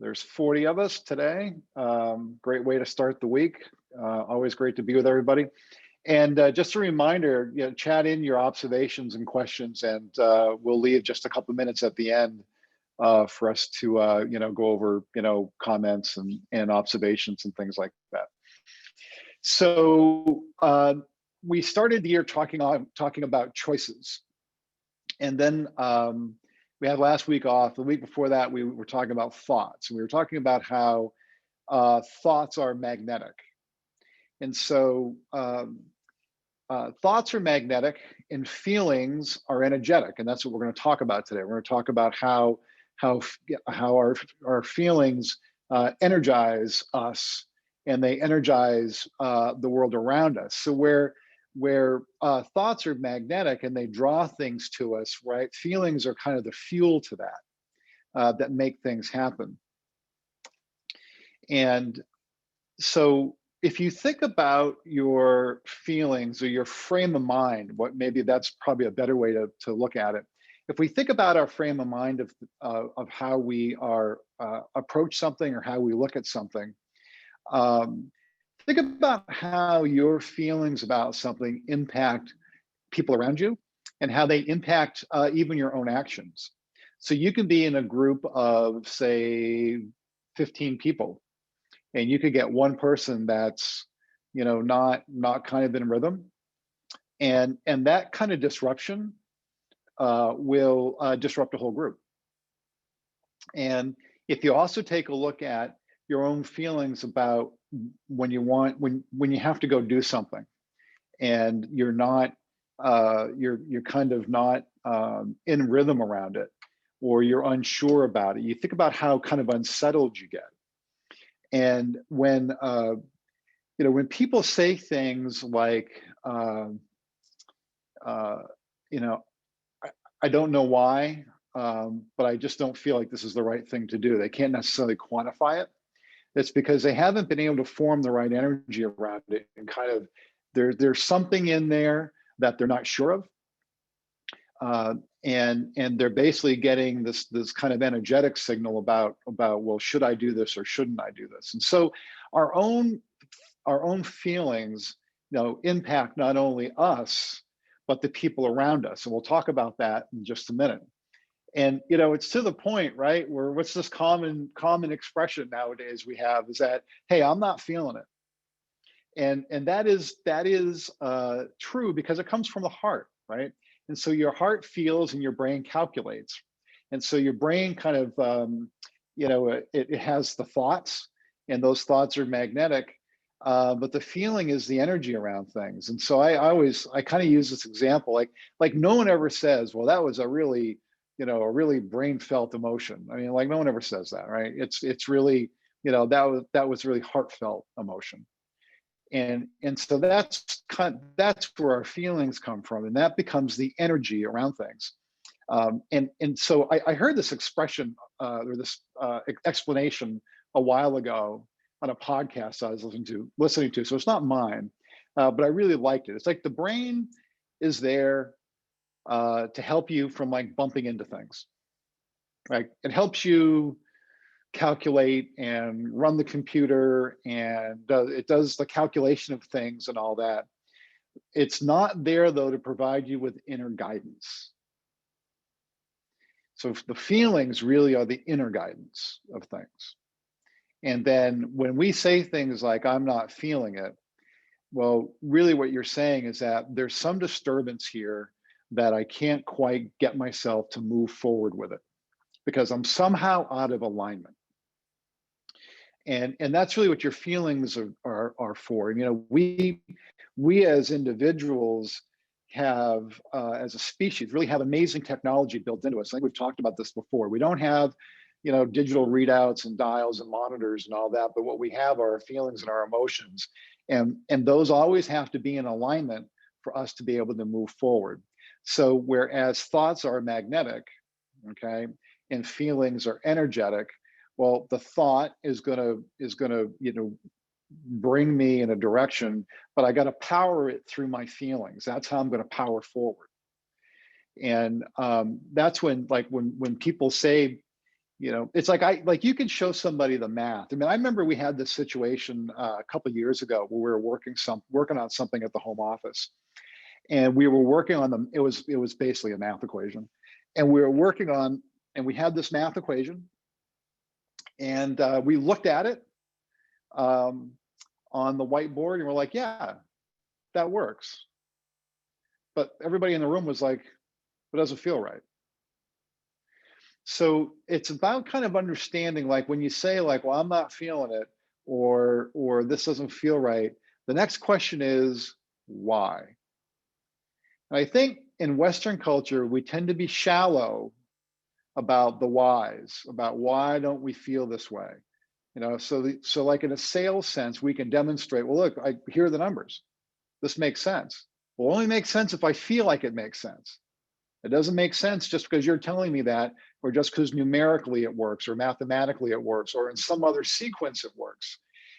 There's 40 of us today. Great way to start the week. Always great to be with everybody. And just a reminder, chat in your observations and questions, and we'll leave just a couple of minutes at the end for us to go over comments and observations and things like that. So we started the year talking about choices, and then we had last week off. The week before that, we were talking about thoughts. We were talking about how thoughts are magnetic. And so thoughts are magnetic and feelings are energetic. And that's what we're going to talk about today. We're going to talk about how our feelings energize us, and they energize the world around us. So where thoughts are magnetic and they draw things to us, right? Feelings are kind of the fuel to that make things happen. And so if you think about your feelings or your frame of mind, maybe that's probably a better way to look at it. If we think about our frame of mind of how we approach something or how we look at something, think about how your feelings about something impact people around you and how they impact even your own actions. So you can be in a group of, say, 15 people, and you could get one person that's, not kind of in rhythm, and that kind of disruption will disrupt a whole group. And if you also take a look at your own feelings about when you have to go do something, and you're not you're kind of not in rhythm around it, or you're unsure about it, you think about how kind of unsettled you get. And when people say things like I don't know why, but I just don't feel like this is the right thing to do, they can't necessarily quantify it. That's because they haven't been able to form the right energy around it, and kind of there's something in there that they're not sure of, and they're basically getting this kind of energetic signal about well, should I do this or shouldn't I do this? And so our own feelings, impact not only us but the people around us, and we'll talk about that in just a minute. And it's to the point, right, where what's this common expression nowadays we have is that, hey, I'm not feeling it. And that is true, because it comes from the heart, right? And so your heart feels and your brain calculates. And so your brain kind of it has the thoughts, and those thoughts are magnetic, but the feeling is the energy around things. And so I kind of use this example, like no one ever says, well, that was a really brain felt emotion. I mean, like, no one ever says that, right? It's really, that was really heartfelt emotion. And so that's where our feelings come from, and that becomes the energy around things. And so I heard this expression or this explanation a while ago on a podcast I was listening to. So it's not mine, but I really liked it. It's like the brain is there to help you from like bumping into things, right? It helps you calculate and run the computer, and it does the calculation of things and all that. It's not there, though, to provide you with inner guidance. So the feelings really are the inner guidance of things. And then when we say things like, I'm not feeling it, well, really what you're saying is that there's some disturbance here that I can't quite get myself to move forward with it, because I'm somehow out of alignment. And that's really what your feelings are for. We as individuals have, as a species, really have amazing technology built into us. I think we've talked about this before. We don't have, digital readouts and dials and monitors and all that, but what we have are our feelings and our emotions. And those always have to be in alignment for us to be able to move forward. So whereas thoughts are magnetic, okay, and feelings are energetic, well, the thought is gonna bring me in a direction, but I got to power it through my feelings. That's how I'm going to power forward. And that's when people say, It's like you can show somebody the math. I mean, I remember we had this situation a couple of years ago where we were working on something at the home office, and we were working on them. It was basically a math equation, and we were working on, and we had this math equation, and we looked at it um, on the whiteboard, and we're like, yeah, that works. But everybody in the room was like, it doesn't feel right. So it's about kind of understanding, like when you say like, well, I'm not feeling it, or this doesn't feel right, the next question is why? And I think in Western culture, we tend to be shallow about the whys, about why don't we feel this way? So like in a sales sense, we can demonstrate, well, look, here are the numbers. This makes sense. Well, it only makes sense if I feel like it makes sense. It doesn't make sense just because you're telling me that, or just because numerically it works, or mathematically it works, or in some other sequence it works.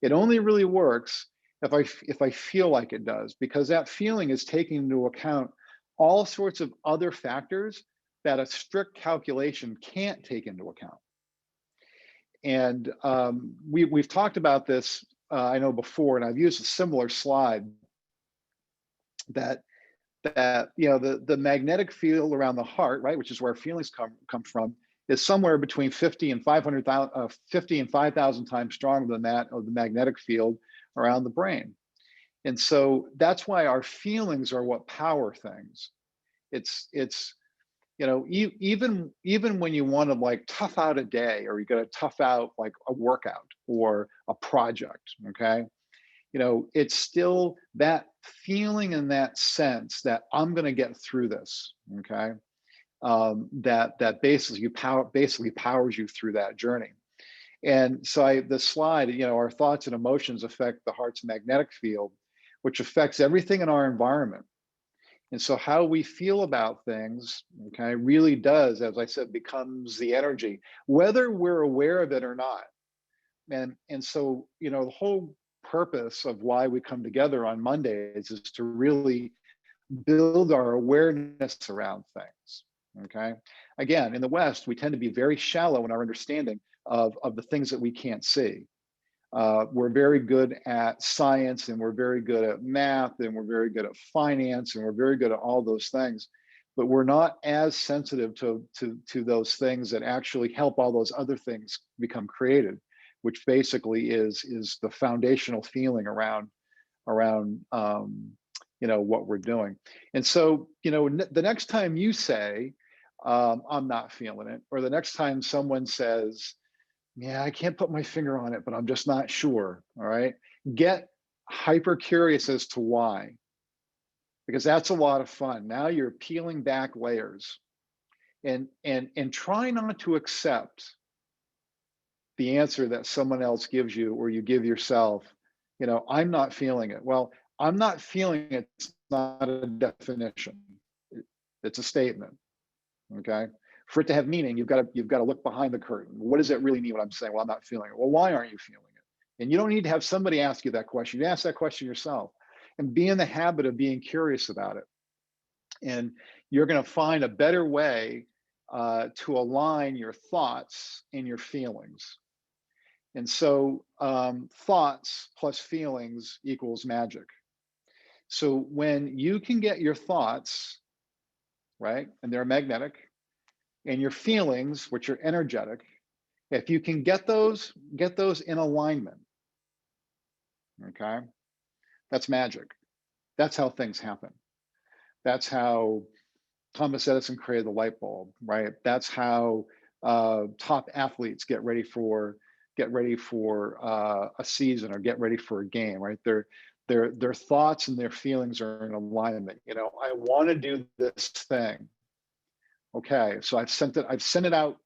It only really works if I feel like it does, because that feeling is taking into account all sorts of other factors that a strict calculation can't take into account. And we've talked about this, I know before, and I've used a similar slide that the magnetic field around the heart, right, which is where feelings come from, is somewhere between 50 and 500,000, 50 and 5,000 times stronger than that of the magnetic field around the brain. And so that's why our feelings are what power things. It's even when you want to like tough out a day, or you got to tough out like a workout or a project, okay, it's still that feeling and that sense that I'm going to get through this, okay, that basically powers you through that journey. And so the slide, our thoughts and emotions affect the heart's magnetic field, which affects everything in our environment. And so how we feel about things, okay, really does, as I said, becomes the energy, whether we're aware of it or not. And so, the whole purpose of why we come together on Mondays is to really build our awareness around things. Okay. Again, in the West, we tend to be very shallow in our understanding of the things that we can't see. We're very good at science, and we're very good at math, and we're very good at finance, and we're very good at all those things, but we're not as sensitive to those things that actually help all those other things become created, which basically is the foundational feeling around what we're doing. And so the next time you say I'm not feeling it, or the next time someone says, yeah, I can't put my finger on it, but I'm just not sure. All right. Get hyper curious as to why, because that's a lot of fun. Now you're peeling back layers, and try not to accept the answer that someone else gives you, or you give yourself. I'm not feeling it. Well, I'm not feeling it's not a definition. It's a statement. Okay. For it to have meaning, you've got to look behind the curtain. What does it really mean when I'm saying, well, I'm not feeling it? Well, why aren't you feeling it? And you don't need to have somebody ask you that question. You ask that question yourself, and be in the habit of being curious about it. And you're going to find a better way to align your thoughts and your feelings. And so thoughts plus feelings equals magic. So when you can get your thoughts, right, and they're magnetic, and your feelings, which are energetic, if you can get those in alignment, okay, that's magic. That's how things happen. That's how Thomas Edison created the light bulb, right? That's how top athletes get ready for a season, or get ready for a game, right? Their thoughts and their feelings are in alignment. I want to do this thing. Okay, so I've sent it out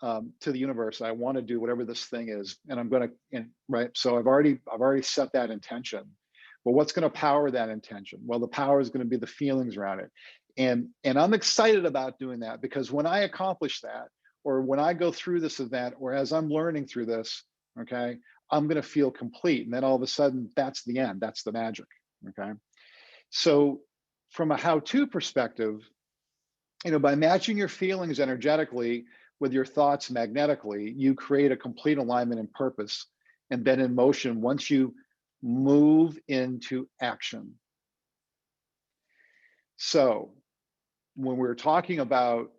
to the universe. I want to do whatever this thing is, and I'm going to, right? So I've already set that intention. Well, what's going to power that intention? Well, the power is going to be the feelings around it. And I'm excited about doing that, because when I accomplish that, or when I go through this event, or as I'm learning through this, okay, I'm going to feel complete. And then all of a sudden, that's the end. That's the magic. Okay. So from a how-to perspective, by matching your feelings energetically with your thoughts magnetically, you create a complete alignment and purpose. And then in motion, once you move into action. So when we're talking about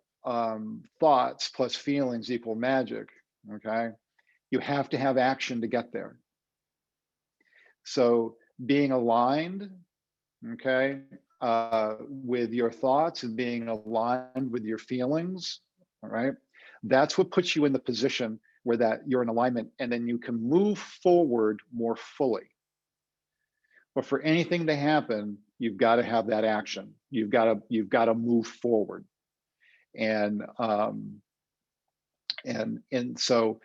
thoughts plus feelings equal magic, okay, you have to have action to get there. So being aligned, okay, with your thoughts and being aligned with your feelings, all right, that's what puts you in the position where that you're in alignment, and then you can move forward more fully. But for anything to happen, you've got to have that action. You've got to move forward, and so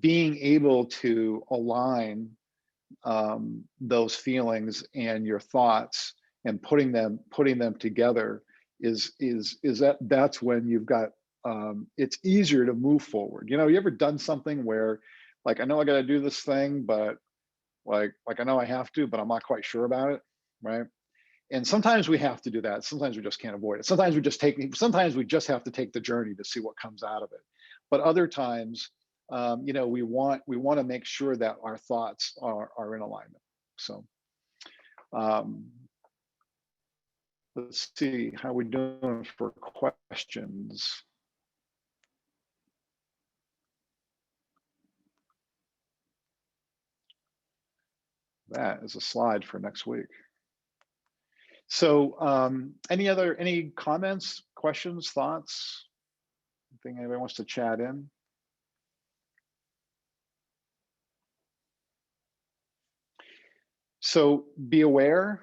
being able to align those feelings and your thoughts and putting them together that's when you've got it's easier to move forward. You ever done something where, like, I know I got to do this thing, but like I know I have to, but I'm not quite sure about it, right? And sometimes we have to do that. Sometimes we just can't avoid it. Sometimes we just have to take the journey to see what comes out of it. But other times, we want to make sure that our thoughts are in alignment. So let's see how we're doing for questions. That is a slide for next week. So any comments, questions, thoughts? Anything anybody wants to chat in? So be aware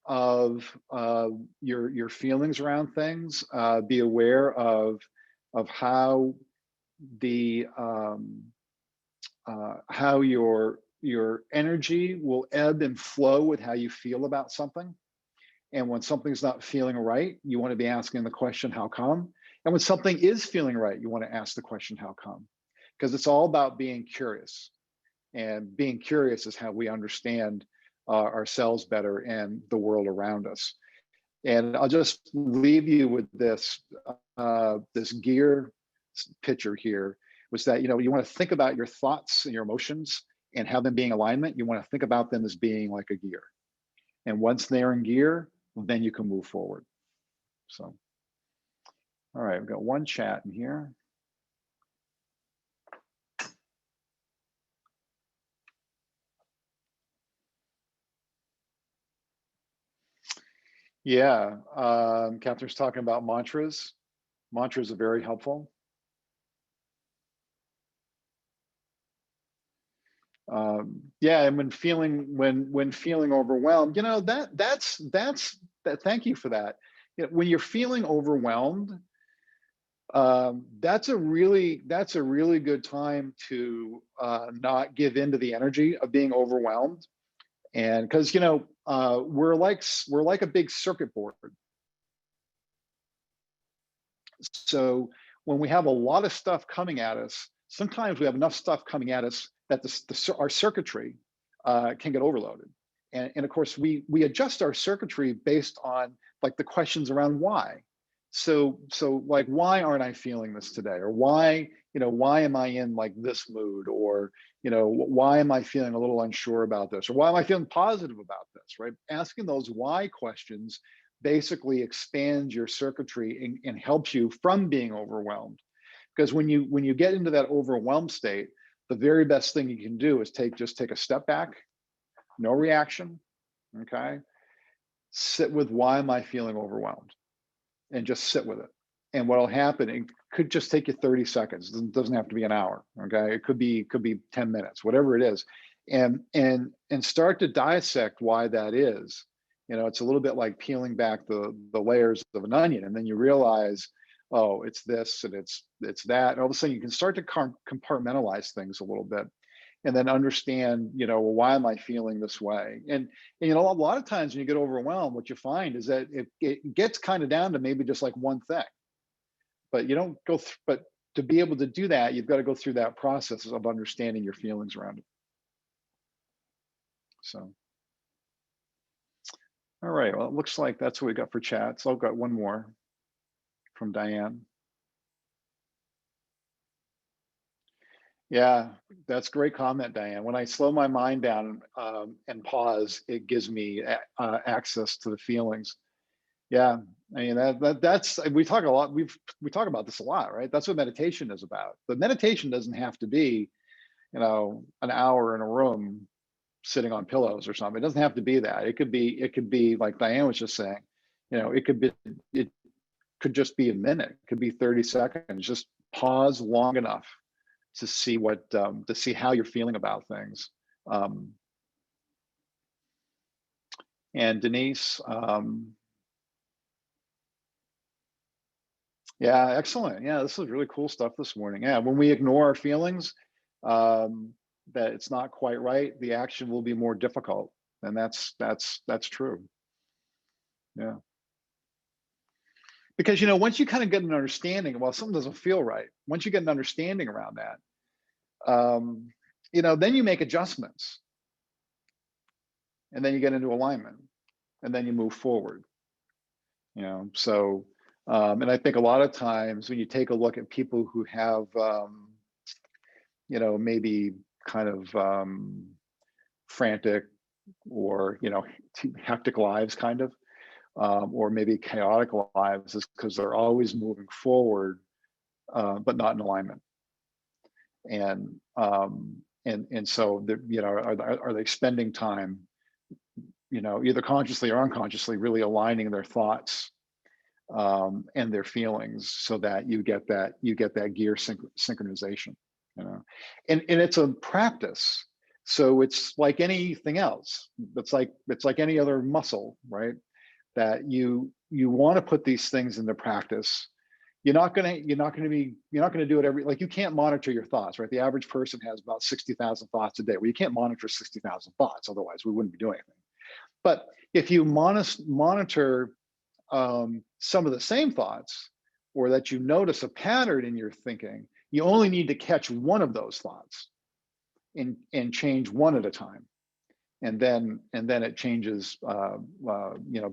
of your feelings around things. Be aware of how how your energy will ebb and flow with how you feel about something. And when something's not feeling right, you want to be asking the question, how come? And when something is feeling right, you want to ask the question, how come? Because it's all about being curious. And being curious is how we understand ourselves better and the world around us. And I'll just leave you with this this gear picture here, was that you want to think about your thoughts and your emotions and have them being alignment. You want to think about them as being like a gear. And once they're in gear, then you can move forward. So, all right, we've got one chat in here. Yeah, Catherine's talking about mantras. Mantras are very helpful. Yeah, and when feeling overwhelmed, that's thank you for that. When you're feeling overwhelmed, that's a really good time to not give in to the energy of being overwhelmed. And because we're like a big circuit board. So when we have a lot of stuff coming at us, sometimes we have enough stuff coming at us that our circuitry can get overloaded. And of course, we adjust our circuitry based on like the questions around why. So like, why aren't I feeling this today? Or why am I in like this mood? Or why am I feeling a little unsure about this? Or why am I feeling positive about this? Right? Asking those why questions basically expands your circuitry and helps you from being overwhelmed. Because when you get into that overwhelmed state, the very best thing you can do is just take a step back, no reaction, okay? Sit with, why am I feeling overwhelmed? And just sit with it. And what'll happen, it could just take you 30 seconds. It doesn't have to be an hour, okay? It could be 10 minutes, whatever it is. And start to dissect why that is. It's a little bit like peeling back the layers of an onion, and then you realize, oh, it's this and it's that. And all of a sudden you can start to compartmentalize things a little bit, and then understand, well, why am I feeling this way? And a lot of times when you get overwhelmed, what you find is that it gets kind of down to maybe just like one thing, but you don't go but to be able to do that, you've got to go through that process of understanding your feelings around it. So, all right, well, it looks like that's what we got for chat. So I've got one more from Diane. Yeah, that's a great comment, Diane. When I slow my mind down and pause, it gives me access to the feelings. Yeah, I mean that's we talk a lot. We talk about this a lot, right? That's what meditation is about. But meditation doesn't have to be, an hour in a room sitting on pillows or something. It doesn't have to be that. It could be like Diane was just saying. It could just be a minute. It could be 30 seconds. Just pause long enough to see to see how you're feeling about things. Um, and Denise, yeah, excellent. Yeah, this is really cool stuff this morning. Yeah, when we ignore our feelings, um, that it's not quite right, the action will be more difficult, and that's true. Yeah, because once you kind of get an understanding, well, something doesn't feel right. Once you get an understanding around that, then you make adjustments, and then you get into alignment, and then you move forward. So and I think a lot of times when you take a look at people who have maybe kind of frantic or hectic lives, kind of, or maybe chaotic lives, is because they're always moving forward, but not in alignment. And so are they spending time, either consciously or unconsciously, really aligning their thoughts and their feelings, so that you get that gear synchronization. And it's a practice. So it's like anything else. It's like any other muscle, right? That you want to put these things into practice. You're not gonna do it like, you can't monitor your thoughts, right? The average person has about 60,000 thoughts a day. Well, you can't monitor 60,000 thoughts, otherwise we wouldn't be doing anything. But if you monitor some of the same thoughts, or that you notice a pattern in your thinking, you only need to catch one of those thoughts and change one at a time. And then it changes,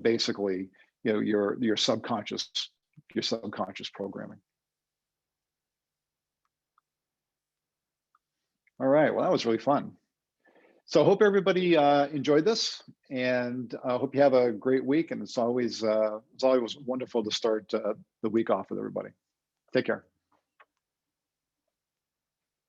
basically, your subconscious programming. All right, well, that was really fun. So I hope everybody enjoyed this, and I hope you have a great week. And it's always wonderful to start the week off with everybody. Take care.